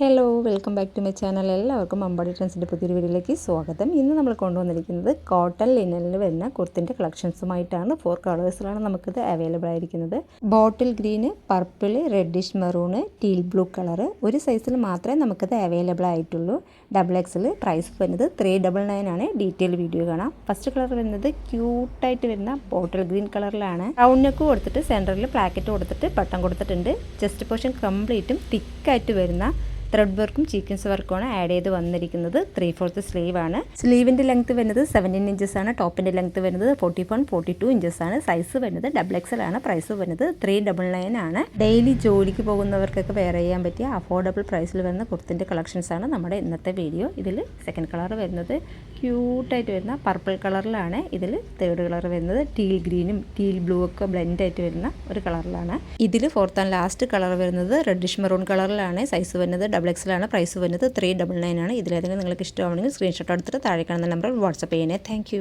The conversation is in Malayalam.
Hello welcome back to my channel. എല്ലാവർക്കും അമ്പാടി ട്രെൻഡ്സിൻ്റെ പുതിയൊരു വീഡിയോയിലേക്ക് സ്വാഗതം. ഇന്ന് നമ്മൾ കൊണ്ടുവന്നിരിക്കുന്നത് കോട്ടൺ ലിനനിൽ വരുന്ന കുർത്തിൻ്റെ കളക്ഷൻസുമായിട്ടാണ്. 4 കളേഴ്സിലാണ് നമുക്കിത് അവൈലബിൾ ആയിരിക്കുന്നത്. ബോട്ടിൽ green, purple, reddish maroon, teal blue colour. ഒരു സൈസിൽ മാത്രമേ നമുക്കിത് അവൈലബിൾ ആയിട്ടുള്ളൂ. XXL. പ്രൈസ് വരുന്നത് 399 ആണ്. ഡീറ്റെയിൽ വീഡിയോ കാണാം. ഫസ്റ്റ് കളർ വരുന്നത് ക്യൂട്ടായിട്ട് വരുന്ന ബോട്ടിൽ ഗ്രീൻ കളറിലാണ്. റൗണ്ട് നെക്ക് കൊടുത്തിട്ട് സെൻറ്ററിൽ പ്ലാക്കറ്റ് കൊടുത്തിട്ട് ബട്ടൺ കൊടുത്തിട്ടുണ്ട്. ചെസ്റ്റ് പോർഷൻ കംപ്ലീറ്റും തിക്കായിട്ട് വരുന്ന ത്രെഡ് വർക്കും ചീക്വൻസ് വർക്കുമാണ് ആഡ് ചെയ്ത് വന്നിരിക്കുന്നത്. 3/4 സ്ലീവ് ആണ്. സ്ലീവിൻ്റെ ലെങ്ത് വരുന്നത് 17 ഇഞ്ചസ് ആണ്. ടോപ്പിൻ്റെ ലെങ്ത് വരുന്നത് 41-42 ഇഞ്ചസ് ആണ്. സൈസ് വരുന്നത് XXL ആണ്. പ്രൈസ് വരുന്നത് 399 ആണ്. ഡെയിലി ജോലിക്ക് പോകുന്നവർക്കൊക്കെ വെയർ ചെയ്യാൻ പറ്റിയ അഫോർഡബിൾ പ്രൈസിൽ വരുന്ന കുർത്തിൻ്റെ കളക്ഷൻസ് ആണ് നമ്മുടെ ഇന്നത്തെ വീഡിയോ. ഇതിൽ സെക്കൻഡ് കളർ വരുന്നത് ക്യൂട്ടായിട്ട് വരുന്ന പർപ്പിൾ കളറിലാണ്. ഇതിൽ തേർഡ് കളർ വരുന്നത് ടീൽ ഗ്രീനും ടീൽ ബ്ലൂ ഒക്കെ ബ്ലെൻഡ് ആയിട്ട് വരുന്ന ഒരു കളറിലാണ്. ഇതിൽ ഫോർത്ത് ആൻഡ് ലാസ്റ്റ് കളർ വരുന്നത് റെഡിഷ് മെറൂൺ കളറിലാണ്. സൈസ് വരുന്നത് XXL ആണ്. പ്രൈസ് വരുന്നത് 399 ആണ്. ഇതിലേതെങ്കിലും നിങ്ങൾക്ക് ഇഷ്ടമാണെങ്കിൽ സ്ക്രീൻഷോട്ട് എടുത്തിട്ട് താഴെ കാണുന്ന നമ്പറിൽ വാട്സപ്പ് ചെയ്യണേ. Thank you.